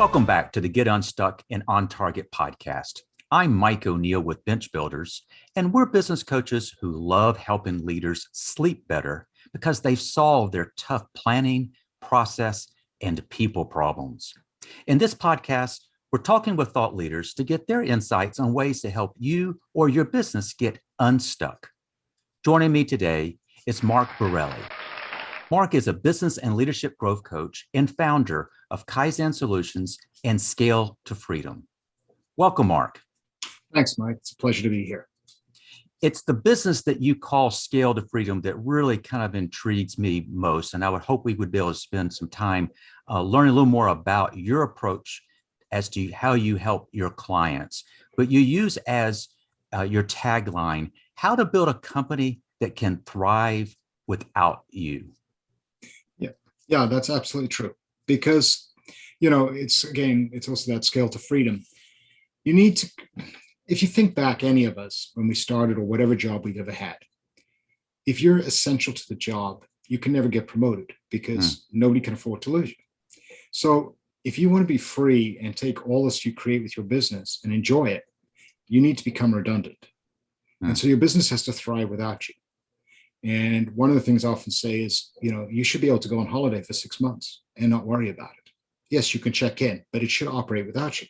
Welcome back to the Get Unstuck and On Target podcast. I'm Mike O'Neill with Bench Builders, and we're business coaches who love helping leaders sleep better because they've solved their tough planning, process, and people problems. In this podcast, we're talking with thought leaders to get their insights on ways to help you or your business get unstuck. Joining me today is Marc Borrelli. Marc is a business and leadership growth coach and founder of Kaizen Solutions and Scale to Freedom. Welcome, Marc. Thanks, Mike. It's a pleasure to be here. It's the business that you call Scale to Freedom that really kind of intrigues me most. And I would hope we would be able to spend some time learning a little more about your approach as to how you help your clients. But you use as your tagline, how to build a company that can thrive without you. Yeah, that's absolutely true. Because, it's also that scale to freedom. You need to, if you think back, any of us, when we started or whatever job we've ever had, if you're essential to the job, you can never get promoted because nobody can afford to lose you. So if you want to be free and take all this you create with your business and enjoy it, you need to become redundant. And so your business has to thrive without you. And one of the things I often say is, you should be able to go on holiday for 6 months and not worry about it. Yes, you can check in, but it should operate without you.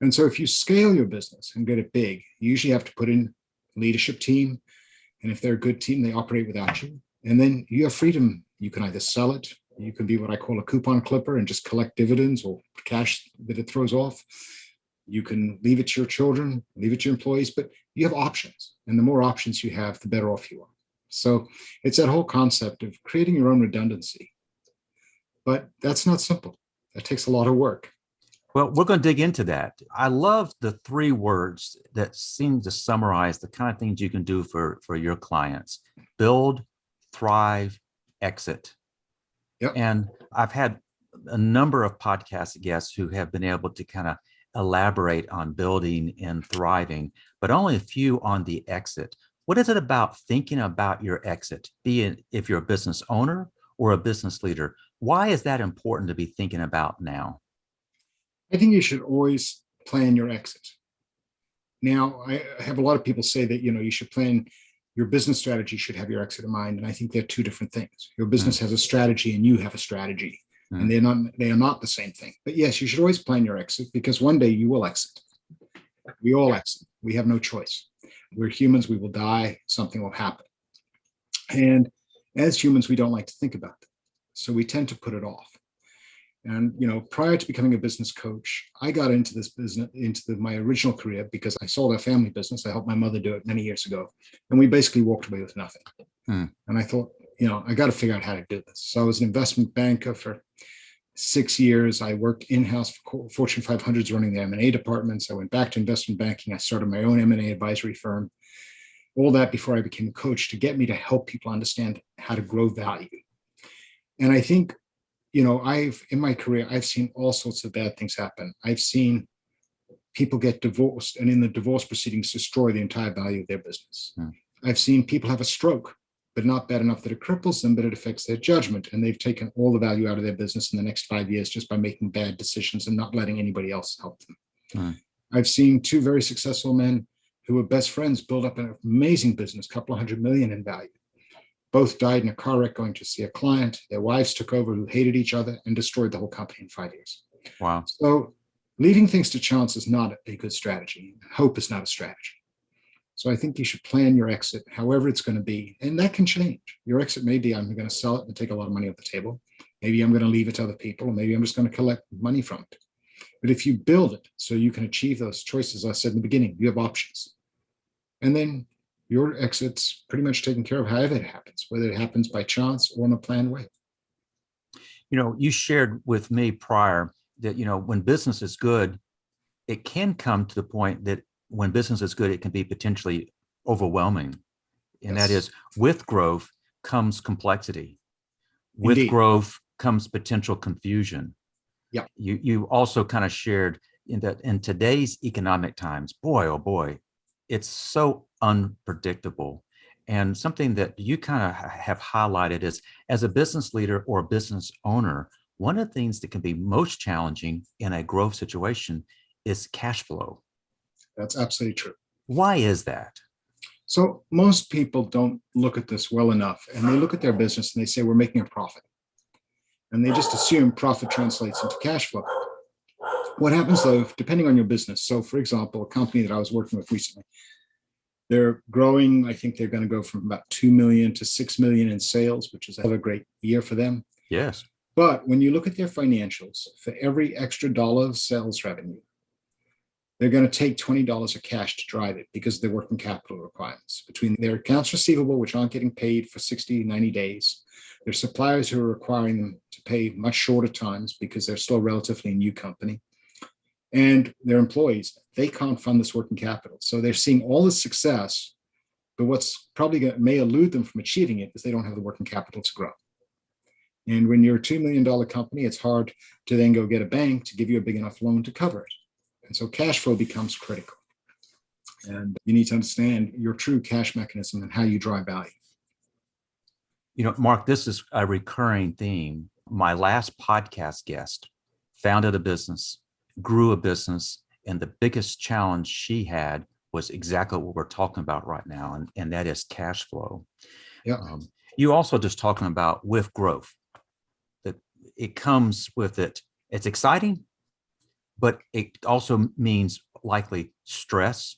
And so if you scale your business and get it big, you usually have to put in a leadership team. And if they're a good team, they operate without you. And then you have freedom. You can either sell it. You can be what I call a coupon clipper and just collect dividends or cash that it throws off. You can leave it to your children, leave it to your employees, but you have options. And the more options you have, the better off you are. So it's that whole concept of creating your own redundancy. But that's not simple. That takes a lot of work. Well, we're going to dig into that. I love the 3 words that seem to summarize the kind of things you can do for your clients: build, thrive, exit. Yep. And I've had a number of podcast guests who have been able to kind of elaborate on building and thriving, but only a few on the exit. What is it about thinking about your exit, be it if you're a business owner or a business leader? Why is that important to be thinking about now? I think you should always plan your exit. Now, I have a lot of people say that, you should plan your business strategy should have your exit in mind. And I think they're 2 different things. Your business has a strategy and you have a strategy, and they are not the same thing. But yes, you should always plan your exit because one day you will exit. We all exit. We have no choice. We're humans. We will die. Something will happen. And as humans, we don't like to think about that. So we tend to put it off. And, prior to becoming a business coach, I got into this business, my original career, because I sold our family business. I helped my mother do it many years ago. And we basically walked away with nothing. And I thought, I got to figure out how to do this. So I was an investment banker for 6 years. I worked in-house for Fortune 500s running the M&A departments. I went back to investment banking. I started my own M&A advisory firm. All that before I became a coach to get me to help people understand how to grow value. And I think, in my career, I've seen all sorts of bad things happen. I've seen people get divorced and in the divorce proceedings destroy the entire value of their business. I've seen people have a stroke, but not bad enough that it cripples them, but it affects their judgment. And they've taken all the value out of their business in the next 5 years just by making bad decisions and not letting anybody else help them. I've seen 2 very successful men who were best friends build up an amazing business, a couple of $100 million in value. Both died in a car wreck going to see a client. Their wives took over who hated each other and destroyed the whole company in 5 years. Wow. So leaving things to chance is not a good strategy. Hope is not a strategy. So I think you should plan your exit, however it's going to be. And that can change. Your exit may be, I'm going to sell it and take a lot of money off the table. Maybe I'm going to leave it to other people. Or maybe I'm just going to collect money from it. But if you build it so you can achieve those choices, as I said in the beginning, you have options. And then your exit's pretty much taken care of however it happens, whether it happens by chance or in a planned way. You shared with me prior that, when business is good, it can come to the point that when business is good, it can be potentially overwhelming. And That is, with growth comes complexity. With Indeed. growth comes potential confusion. Yeah. You also kind of shared in that in today's economic times, boy, oh boy, it's so unpredictable. And something that you kind of have highlighted is, as a business leader or a business owner, one of the things that can be most challenging in a growth situation is cash flow. That's absolutely true. Why is that? So most people don't look at this well enough, and they look at their business and they say, we're making a profit. And they just assume profit translates into cash flow. What happens though, depending on your business. So for example, a company that I was working with recently, they're growing. I think they're going to go from about 2 million to 6 million in sales, which is a great year for them. Yes. But when you look at their financials, for every extra dollar of sales revenue, they're going to take $20 of cash to drive it because of their working capital requirements between their accounts receivable, which aren't getting paid for 60, 90 days, their suppliers who are requiring them to pay much shorter times because they're still a relatively new company, and their employees. They can't fund this working capital. So they're seeing all the success, but what's probably may elude them from achieving it is they don't have the working capital to grow. And when you're a $2 million company, it's hard to then go get a bank to give you a big enough loan to cover it. And so cash flow becomes critical. And you need to understand your true cash mechanism and how you drive value. You know, Mark, this is a recurring theme. My last podcast guest founded a business, grew a business, and the biggest challenge she had was exactly what we're talking about right now, and that is cash flow. Yeah. You also just talking about with growth, that it comes with it. It's exciting, but it also means likely stress.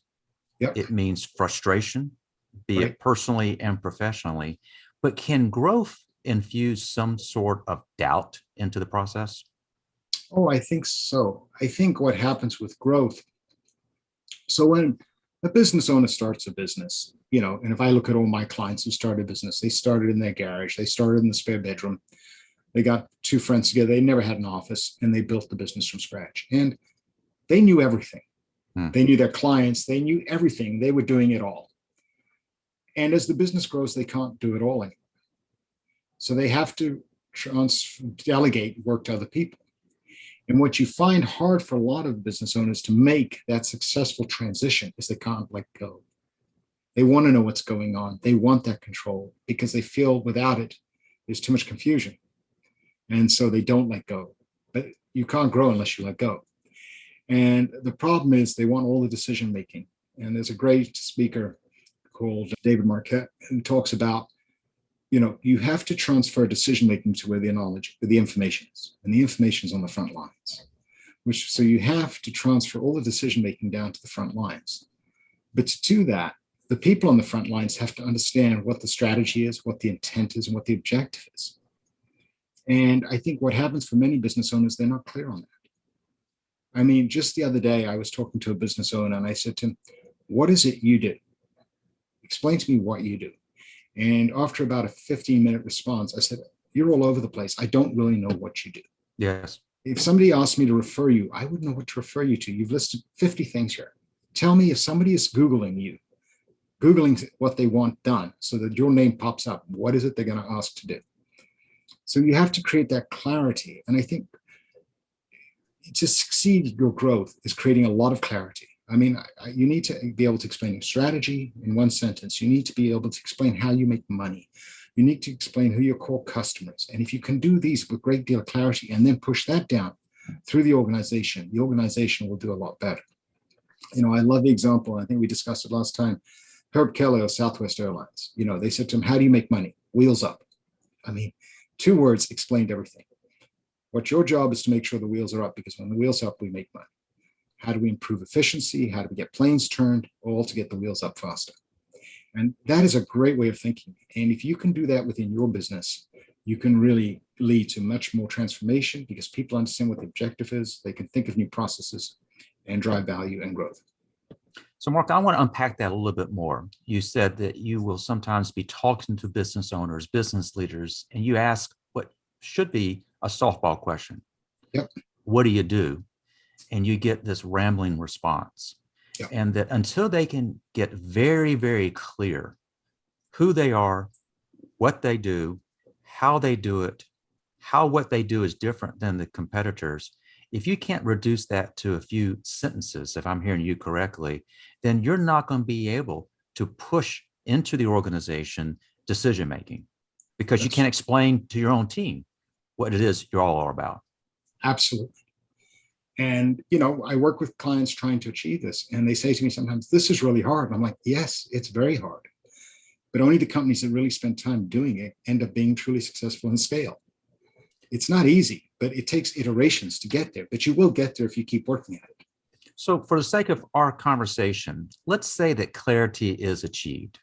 Yep. It means frustration, be Right. it personally and professionally. But can growth infuse some sort of doubt into the process? Oh, I think so. I think what happens with growth. So when a business owner starts a business, and if I look at all my clients who started a business, they started in their garage, they started in the spare bedroom. They got two friends together. They never had an office, and they built the business from scratch. And they knew everything. They knew their clients. They knew everything. They were doing it all. And as the business grows, they can't do it all anymore. So they have to delegate work to other people. And what you find hard for a lot of business owners to make that successful transition is they can't let go. They want to know what's going on. They want that control because they feel without it, there's too much confusion. And so they don't let go. But you can't grow unless you let go. And the problem is they want all the decision making. And there's a great speaker called David Marquette who talks about, you have to transfer decision making to where the information is. And the information is on the front lines. So you have to transfer all the decision making down to the front lines. But to do that, the people on the front lines have to understand what the strategy is, what the intent is, and what the objective is. And I think what happens for many business owners, they're not clear on that. I mean, just the other day, I was talking to a business owner and I said to him, what is it you do? Explain to me what you do. And after about a 15-minute response, I said, you're all over the place. I don't really know what you do. Yes. If somebody asked me to refer you, I wouldn't know what to refer you to. You've listed 50 things here. Tell me if somebody is Googling what they want done so that your name pops up, what is it they're going to ask to do? So you have to create that clarity. And I think to succeed your growth is creating a lot of clarity. I mean, you need to be able to explain your strategy in one sentence. You need to be able to explain how you make money. You need to explain who your core customers. And if you can do these with a great deal of clarity and then push that down through the organization will do a lot better. I love the example. I think we discussed it last time. Herb Kelly of Southwest Airlines, they said to him, how do you make money? Wheels up. I mean, 2 words explained everything. What your job is to make sure the wheels are up, because when the wheels are up, we make money. How do we improve efficiency? How do we get planes turned? All to get the wheels up faster. And that is a great way of thinking. And if you can do that within your business, you can really lead to much more transformation because people understand what the objective is. They can think of new processes and drive value and growth. So, Mark, I want to unpack that a little bit more. You said that you will sometimes be talking to business owners, business leaders, and you ask what should be a softball question. Yep. What do you do? And you get this rambling response. Yep. And that until they can get very, very clear who they are, what they do, how they do it, how what they do is different than the competitors, if you can't reduce that to a few sentences, if I'm hearing you correctly, then you're not going to be able to push into the organization decision-making because you can't explain to your own team what it is you're all about. Absolutely. And, I work with clients trying to achieve this, and they say to me sometimes, this is really hard. And I'm like, yes, it's very hard. But only the companies that really spend time doing it end up being truly successful and scale. It's not easy, but it takes iterations to get there. But you will get there if you keep working at it. So for the sake of our conversation, let's say that clarity is achieved.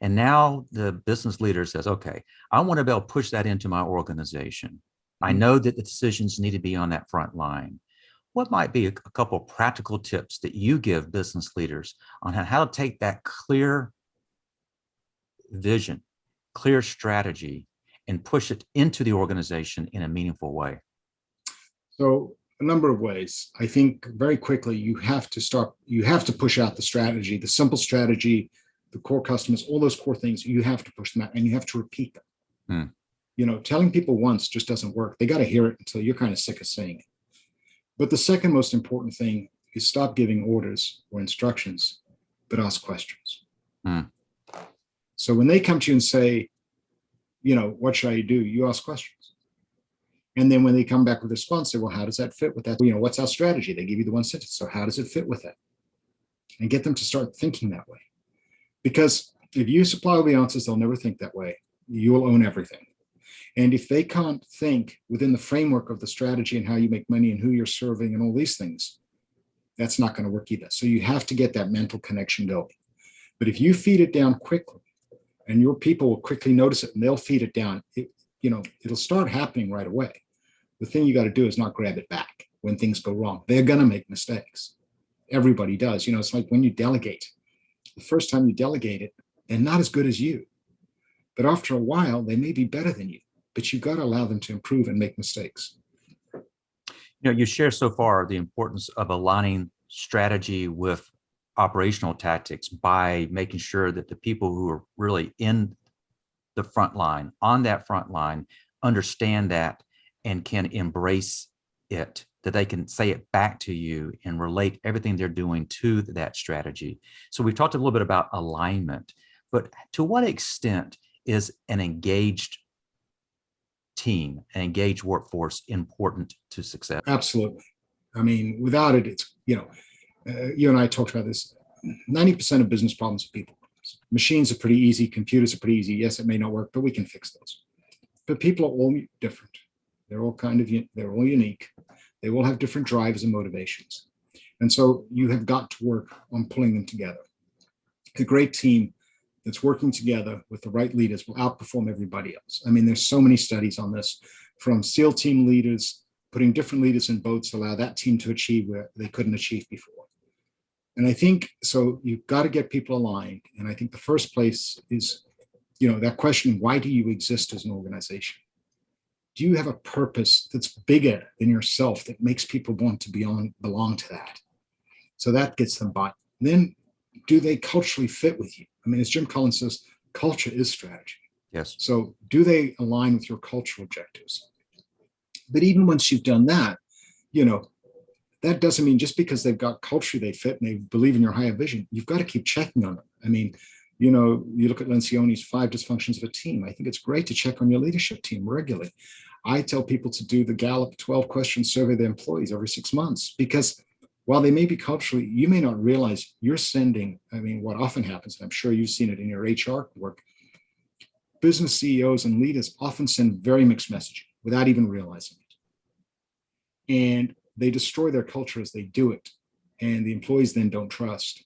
And now the business leader says, okay, I want to be able to push that into my organization. I know that the decisions need to be on that front line. What might be a couple of practical tips that you give business leaders on how to take that clear vision, clear strategy, and push it into the organization in a meaningful way? So a number of ways. I think very quickly, you have to push out the strategy, the simple strategy, the core customers, all those core things, you have to push them out and you have to repeat them. Telling people once just doesn't work. They got to hear it until you're kind of sick of saying it. But the second most important thing is stop giving orders or instructions, but ask questions. So when they come to you and say, what should I do? You ask questions. And then when they come back with a response, say, well, how does that fit with that? What's our strategy? They give you the one sentence. So how does it fit with that? And get them to start thinking that way. Because if you supply all the answers, they'll never think that way. You will own everything. And if they can't think within the framework of the strategy and how you make money and who you're serving and all these things, that's not going to work either. So you have to get that mental connection going. But if you feed it down quickly, and your people will quickly notice it and they'll feed it down, it'll start happening right away. The thing you got to do is not grab it back when things go wrong. They're going to make mistakes. Everybody does. It's like when you delegate. The first time you delegate it, they're not as good as you. But after a while, they may be better than you. But you've got to allow them to improve and make mistakes. You share so far the importance of aligning strategy with operational tactics by making sure that the people who are really in the front line, on that front line, understand that and can embrace it, that they can say it back to you and relate everything they're doing to that strategy. So we've talked a little bit about alignment, but to what extent is an engaged team, an engaged workforce important to success? Absolutely. I mean, without it, it's, you and I talked about this, 90% of business problems are people problems. Machines are pretty easy. Computers are pretty easy. Yes, it may not work, but we can fix those. But people are all different. They're all unique. They all have different drives and motivations. And so you have got to work on pulling them together. A great team that's working together with the right leaders will outperform everybody else. I mean, there's so many studies on this, from SEAL team leaders, putting different leaders in boats to allow that team to achieve where they couldn't achieve before. And I think, so you've got to get people aligned. And I think the first place is, that question, why do you exist as an organization? Do you have a purpose that's bigger than yourself that makes people want to belong to that? So that gets them by. Then, do they culturally fit with you? I mean, as Jim Collins says, culture is strategy. Yes. So do they align with your cultural objectives? But even once you've done that, that doesn't mean just because they've got culture they fit and they believe in your higher vision, you've got to keep checking on them. I mean, you look at Lencioni's 5 dysfunctions of a team. I think it's great to check on your leadership team regularly. I tell people to do the Gallup 12-question survey of their employees every 6 months, because while they may be culturally, you may not realize you're sending, what often happens, and I'm sure you've seen it in your HR work, business CEOs and leaders often send very mixed messaging without even realizing it. And they destroy their culture as they do it. And the employees then don't trust.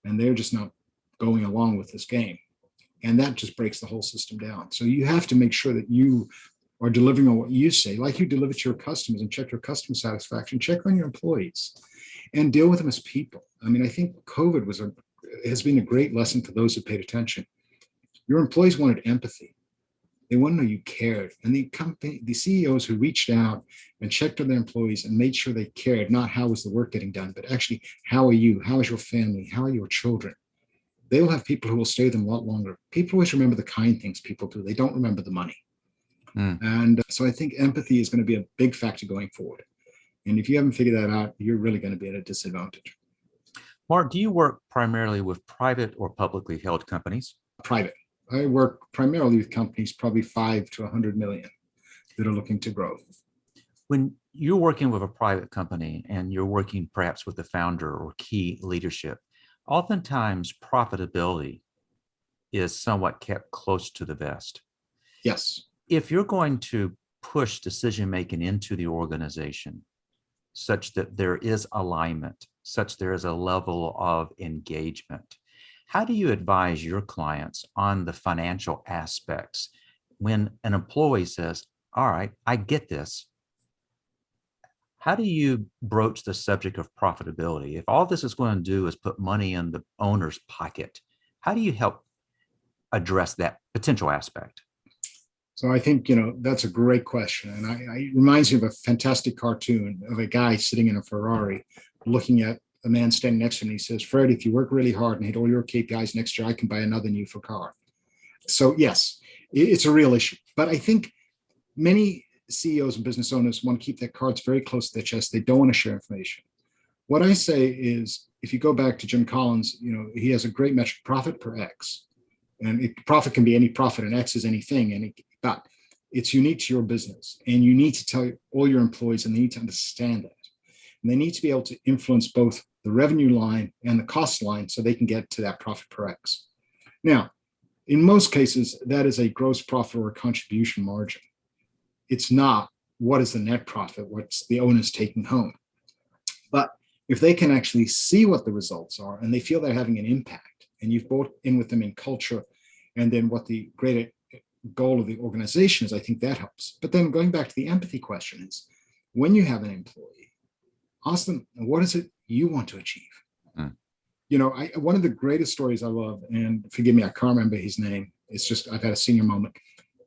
And they're just not going along with this game. And that just breaks the whole system down. So you have to make sure that you are delivering on what you say, like you deliver to your customers, and check your customer satisfaction, check on your employees, and deal with them as people. I think COVID has been a great lesson for those who paid attention. Your employees wanted empathy. They want to know you cared. And the CEOs who reached out and checked on their employees and made sure they cared, not how was the work getting done, but actually, how are you? How is your family? How are your children? They will have people who will stay with them a lot longer. People always remember the kind things people do. They don't remember the money. And so I think empathy is going to be a big factor going forward. And if you haven't figured that out, you're really going to be at a disadvantage. Mark, do you work primarily with private or publicly held companies? Private. I work primarily with companies, probably 5 to 100 million. that are looking to grow. When you're working with a private company and you're working perhaps with the founder or key leadership, oftentimes profitability is somewhat kept close to the vest. Yes. If you're going to push decision making into the organization such that there is alignment, such there is a level of engagement, how do you advise your clients on the financial aspects when an employee says, all right, I get this. How do you broach the subject of profitability? If all this is going to do is put money in the owner's pocket, how do you help address that potential aspect? So I think, that's a great question. And it reminds me of a fantastic cartoon of a guy sitting in a Ferrari looking at a man standing next to him. And he says, Fred, if you work really hard and hit all your KPIs next year, I can buy another new car. So yes, it's a real issue. But I think many CEOs and business owners want to keep their cards very close to their chest. They don't want to share information. What I say is, if you go back to Jim Collins, he has a great metric, profit per X. And profit can be any profit, and X is anything. But it's unique to your business. And you need to tell all your employees, and they need to understand that. And they need to be able to influence both the revenue line and the cost line so they can get to that profit per X. Now, in most cases, that is a gross profit or a contribution margin. It's not what is the net profit, what's the owner's taking home. But if they can actually see what the results are and they feel they're having an impact, and you've brought in with them in culture and then what the greater goal of the organization is, I think that helps. But then going back to the empathy question is, when you have an employee, ask them, what is it you want to achieve? One of the greatest stories I love, and forgive me, I can't remember his name. It's just, I've had a senior moment.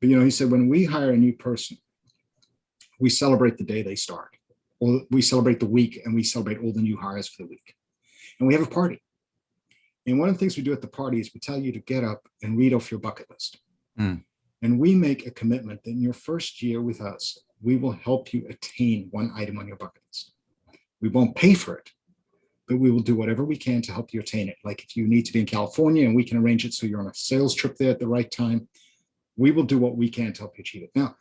But, he said, when we hire a new person, we celebrate the day they start, or we celebrate the week, and we celebrate all the new hires for the week. And we have a party. And one of the things we do at the party is we tell you to get up and read off your bucket list. And we make a commitment that in your first year with us, we will help you attain one item on your bucket list. We won't pay for it, but we will do whatever we can to help you attain it. Like if you need to be in California and we can arrange it so you're on a sales trip there at the right time, we will do what we can to help you achieve it. Now,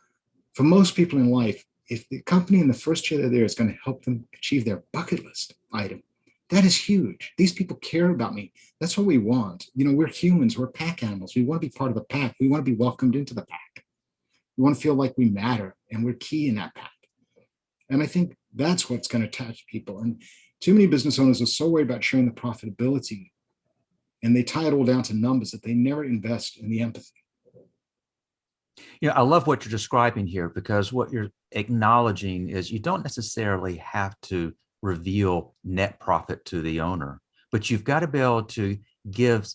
for most people in life, if the company in the first year they're there is going to help them achieve their bucket list item, that is huge. These people care about me. That's what we want. We're humans. We're pack animals. We want to be part of the pack. We want to be welcomed into the pack. We want to feel like we matter and we're key in that pack. And I think that's what's going to attach people. And too many business owners are so worried about sharing the profitability, and they tie it all down to numbers that they never invest in the empathy. I love what you're describing here, because what you're acknowledging is you don't necessarily have to reveal net profit to the owner, but you've got to be able to give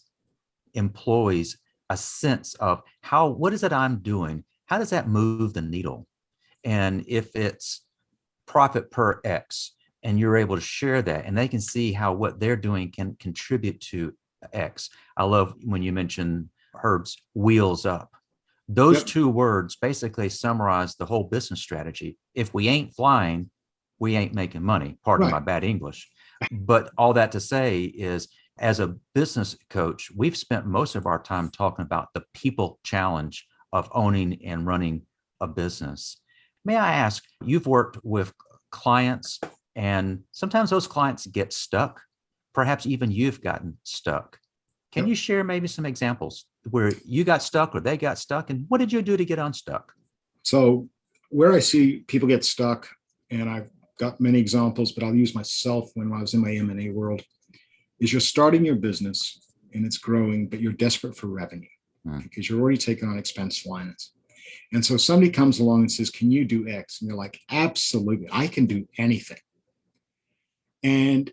employees a sense of what is it I'm doing? How does that move the needle? And if it's profit per X, and you're able to share that, and they can see how what they're doing can contribute to X. I love when you mentioned Herb's wheels up. Those two words basically summarize the whole business strategy. If we ain't flying, we ain't making money. Pardon my bad English. But all that to say is, as a business coach, we've spent most of our time talking about the people challenge of owning and running a business. May I ask, you've worked with clients, and sometimes those clients get stuck. Perhaps even you've gotten stuck. Can you share maybe some examples where you got stuck or they got stuck, and what did you do to get unstuck? So where I see people get stuck, and I've got many examples, but I'll use myself when I was in my M&A world, is you're starting your business and it's growing, but you're desperate for revenue because you're already taking on expense lines. And so somebody comes along and says, can you do X? And you're like, absolutely, I can do anything. And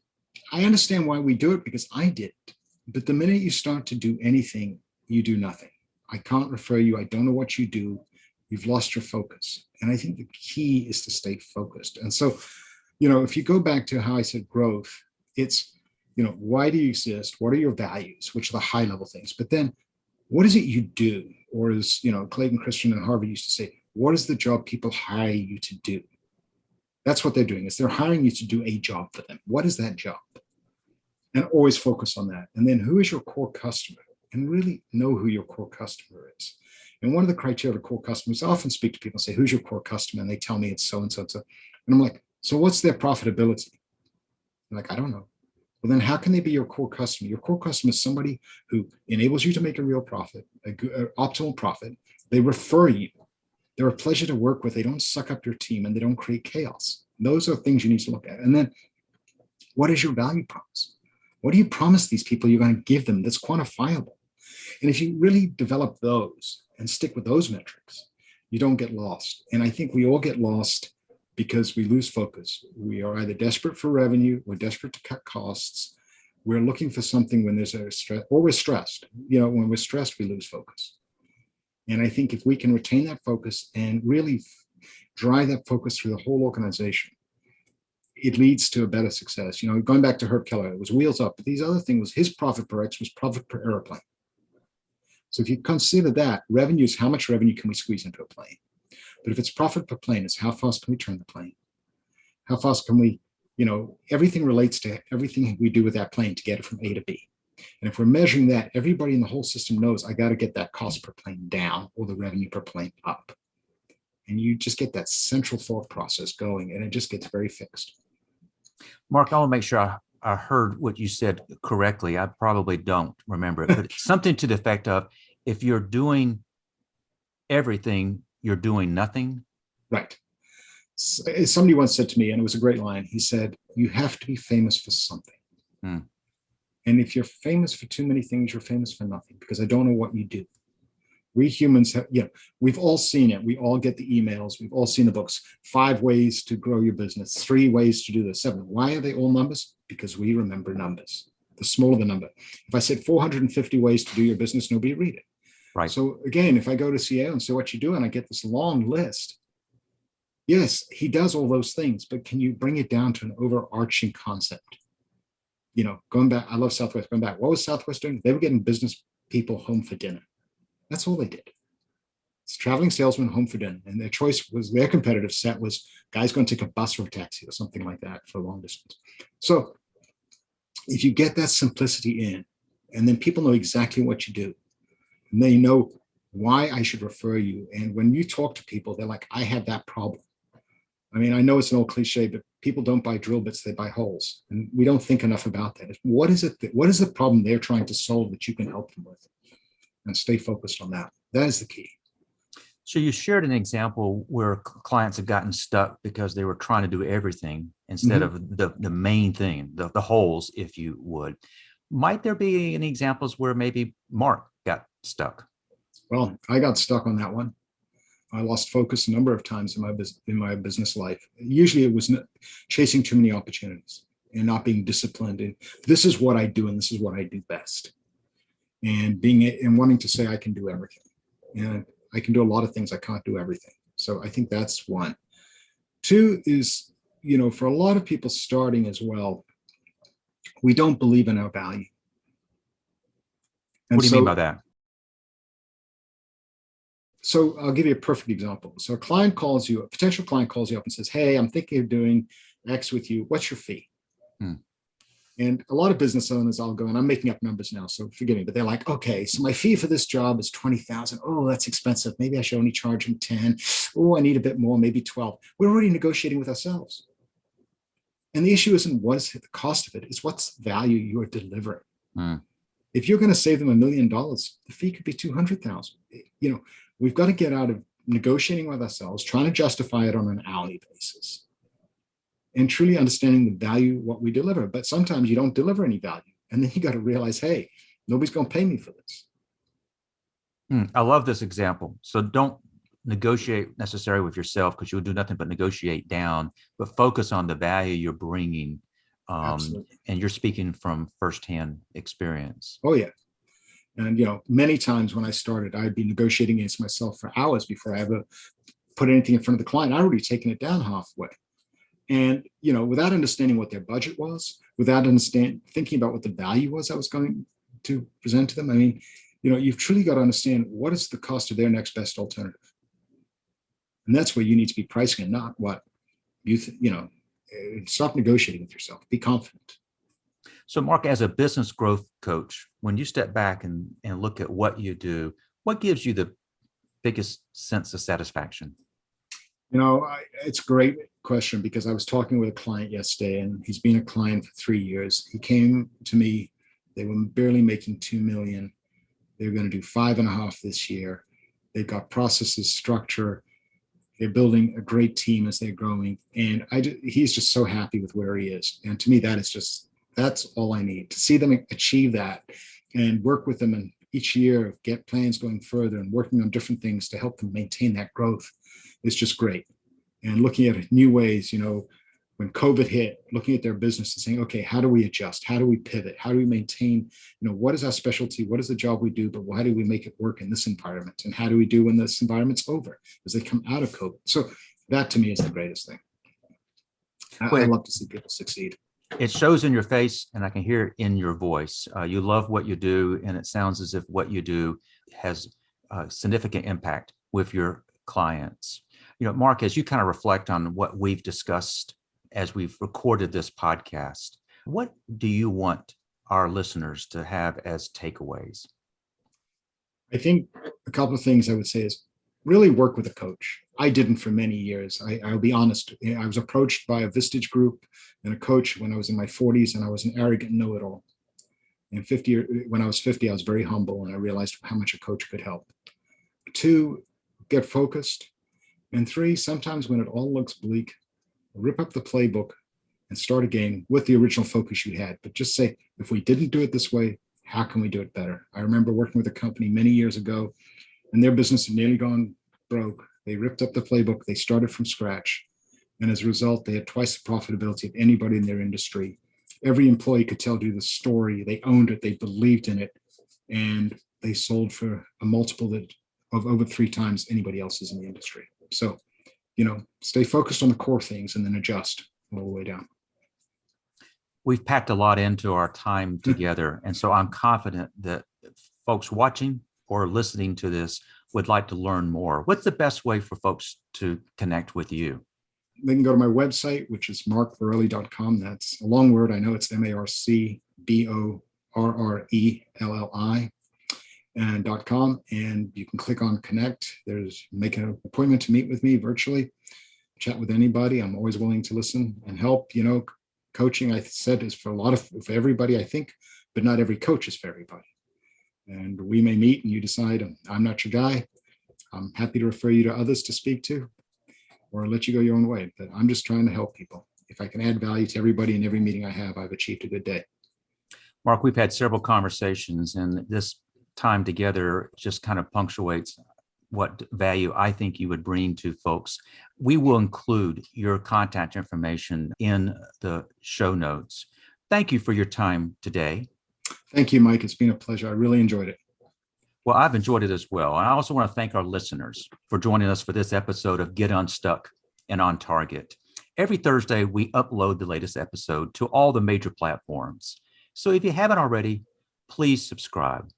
I understand why we do it, because I did it. But the minute you start to do anything, you do nothing. I can't refer you. I don't know what you do. You've lost your focus. And I think the key is to stay focused. And so, if you go back to how I said growth, it's, why do you exist? What are your values, which are the high level things? But then what is it you do? Or as, Clayton Christian and Harvard used to say, what is the job people hire you to do? That's what they're doing, is they're hiring you to do a job for them. What is that job? And always focus on that. And then who is your core customer? And really know who your core customer is. And one of the criteria of core customers, I often speak to people and say, who's your core customer? And they tell me it's so and so and so. And I'm like, so what's their profitability? I'm like, I don't know. Well, then how can they be your core customer? Your core customer is somebody who enables you to make a real profit, an optimal profit. They refer you. They're a pleasure to work with. They don't suck up your team and they don't create chaos. Those are things you need to look at. And then what is your value promise? What do you promise these people you're going to give them that's quantifiable? And if you really develop those and stick with those metrics, you don't get lost. And I think we all get lost because we lose focus. We are either desperate for revenue, we're desperate to cut costs, we're looking for something when there's a stress, or we're stressed. When we're stressed, we lose focus. And I think if we can retain that focus and really drive that focus through the whole organization, it leads to a better success. Going back to Herb Keller, it was wheels up, but these other things was his profit per X was profit per airplane. So if you consider that, revenue is how much revenue can we squeeze into a plane? But if it's profit per plane, it's how fast can we turn the plane? How fast can we, everything relates to everything we do with that plane to get it from A to B. And if we're measuring that, everybody in the whole system knows I got to get that cost per plane down or the revenue per plane up. And you just get that central thought process going and it just gets very fixed. Mark, I want to make sure I heard what you said correctly. I probably don't remember it, but something to the effect of, if you're doing everything, you're doing nothing. Right. Somebody once said to me, and it was a great line, he said, you have to be famous for something. And if you're famous for too many things, you're famous for nothing, because I don't know what you do. We humans have, we've all seen it. We all get the emails. We've all seen the books. 5 ways to grow your business, 3 ways to do this, 7. Why are they all numbers? Because we remember numbers. The smaller the number. If I said 450 ways to do your business, nobody would read it. Right. So again, if I go to CEO and say what you do, and I get this long list, yes, he does all those things, but can you bring it down to an overarching concept? Going back, I love Southwest. Going back, what was Southwest doing? They were getting business people home for dinner. That's all they did. It's traveling salesmen home for dinner. And their choice was, their competitive set was guys going to take a bus or a taxi or something like that for a long distance. So if you get that simplicity in, and then people know exactly what you do, and they know why I should refer you. And when you talk to people, they're like, I have that problem. I mean, I know it's an old cliche, but people don't buy drill bits, they buy holes. And we don't think enough about that. What is the problem they're trying to solve that you can help them with? And stay focused on that. That is the key. So you shared an example where clients have gotten stuck because they were trying to do everything instead of the main thing, the holes, if you would. Might there be any examples where maybe Mark got stuck? Well, I got stuck on that one. I lost focus a number of times in my business life. Usually it was chasing too many opportunities and not being disciplined. And this is what I do, and this is what I do best. And wanting to say I can do everything. And I can do a lot of things. I can't do everything. So I think that's one. 2 is, for a lot of people starting as well, we don't believe in our value. And what do you mean by that? So I'll give you a perfect example. So a potential client calls you up and says, hey, I'm thinking of doing X with you. What's your fee? And a lot of business owners, I'll go, and I'm making up numbers now, so forgive me, but they're like, okay, so my fee for this job is 20,000. Oh, that's expensive. Maybe I should only charge them 10. Oh, I need a bit more, maybe 12. We're already negotiating with ourselves. And the issue isn't what's the cost of it, it's what's value you're delivering. If you're going to save them $1 million, the fee could be 200,000. We've got to get out of negotiating with ourselves, trying to justify it on an hourly basis, and truly understanding the value what we deliver. But sometimes you don't deliver any value. And then you got to realize, hey, nobody's going to pay me for this. I love this example. So don't negotiate necessarily with yourself, because you'll do nothing but negotiate down, but focus on the value you're bringing. And you're speaking from firsthand experience. Oh, yeah. And, many times when I started, I'd be negotiating against myself for hours before I ever put anything in front of the client. I'd already taken it down halfway. And, without understanding what their budget was, without thinking about what the value was I was going to present to them. I mean, you've truly got to understand what is the cost of their next best alternative. And that's where you need to be pricing, and not what stop negotiating with yourself. Be confident. So Mark, as a business growth coach, when you step back and look at what you do, what gives you the biggest sense of satisfaction? It's a great question because I was talking with a client yesterday, and he's been a client for 3 years. He came to me, they were barely making 2 million. They're going to do 5.5 this year. They've got processes, structure. They're building a great team as they're growing. And he's just so happy with where he is. And to me, that's all I need to see them achieve that and work with them. And each year, get plans going further and working on different things to help them maintain that growth is just great. And looking at new ways, when COVID hit, looking at their business and saying, okay, how do we adjust? How do we pivot? How do we maintain, what is our specialty? What is the job we do? But why do we make it work in this environment? And how do we do when this environment's over as they come out of COVID? So that to me is the greatest thing. I love to see people succeed. It shows in your face, and I can hear it in your voice. You love what you do, and it sounds as if what you do has a significant impact with your clients. Marc, as you kind of reflect on what we've discussed as we've recorded this podcast, what do you want our listeners to have as takeaways? I think a couple of things I would say is really work with a coach. I didn't for many years. I'll be honest. I was approached by a Vistage group and a coach when I was in my 40s, and I was an arrogant know-it-all. And when I was 50, I was very humble, and I realized how much a coach could help. 2, get focused. And 3, sometimes when it all looks bleak, rip up the playbook and start again with the original focus you had. But just say, if we didn't do it this way, how can we do it better? I remember working with a company many years ago, and their business had nearly gone broke. They ripped up the playbook. They started from scratch. And as a result, they had twice the profitability of anybody in their industry. Every employee could tell you the story. They owned it. They believed in it. And they sold for a multiple of over 3 times anybody else's in the industry. So, stay focused on the core things and then adjust all the way down. We've packed a lot into our time together. And so I'm confident that folks watching or listening to this would like to learn more. What's the best way for folks to connect with you? They can go to my website, which is marcborrelli.com. That's a long word. I know it's MarcBorrelli and .com, and you can click on connect. Make an appointment to meet with me virtually, chat with anybody. I'm always willing to listen and help. Coaching, I said, is for everybody, I think, but not every coach is for everybody. And we may meet and you decide, I'm not your guy. I'm happy to refer you to others to speak to or let you go your own way. But I'm just trying to help people. If I can add value to everybody in every meeting I have, I've achieved a good day. Marc, we've had several conversations, and this time together just kind of punctuates what value I think you would bring to folks. We will include your contact information in the show notes. Thank you for your time today. Thank you, Mike. It's been a pleasure. I really enjoyed it. Well, I've enjoyed it as well. And I also want to thank our listeners for joining us for this episode of Get Unstuck and On Target. Every Thursday, we upload the latest episode to all the major platforms. So if you haven't already, please subscribe.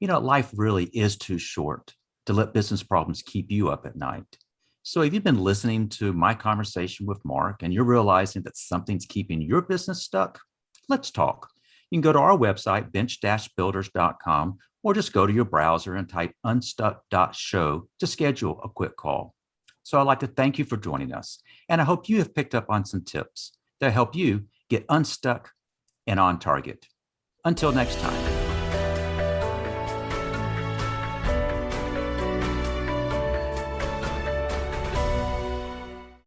Life really is too short to let business problems keep you up at night. So if you've been listening to my conversation with Marc and you're realizing that something's keeping your business stuck, let's talk. You can go to our website, bench-builders.com, or just go to your browser and type unstuck.show to schedule a quick call. So I'd like to thank you for joining us. And I hope you have picked up on some tips that help you get unstuck and on target. Until next time.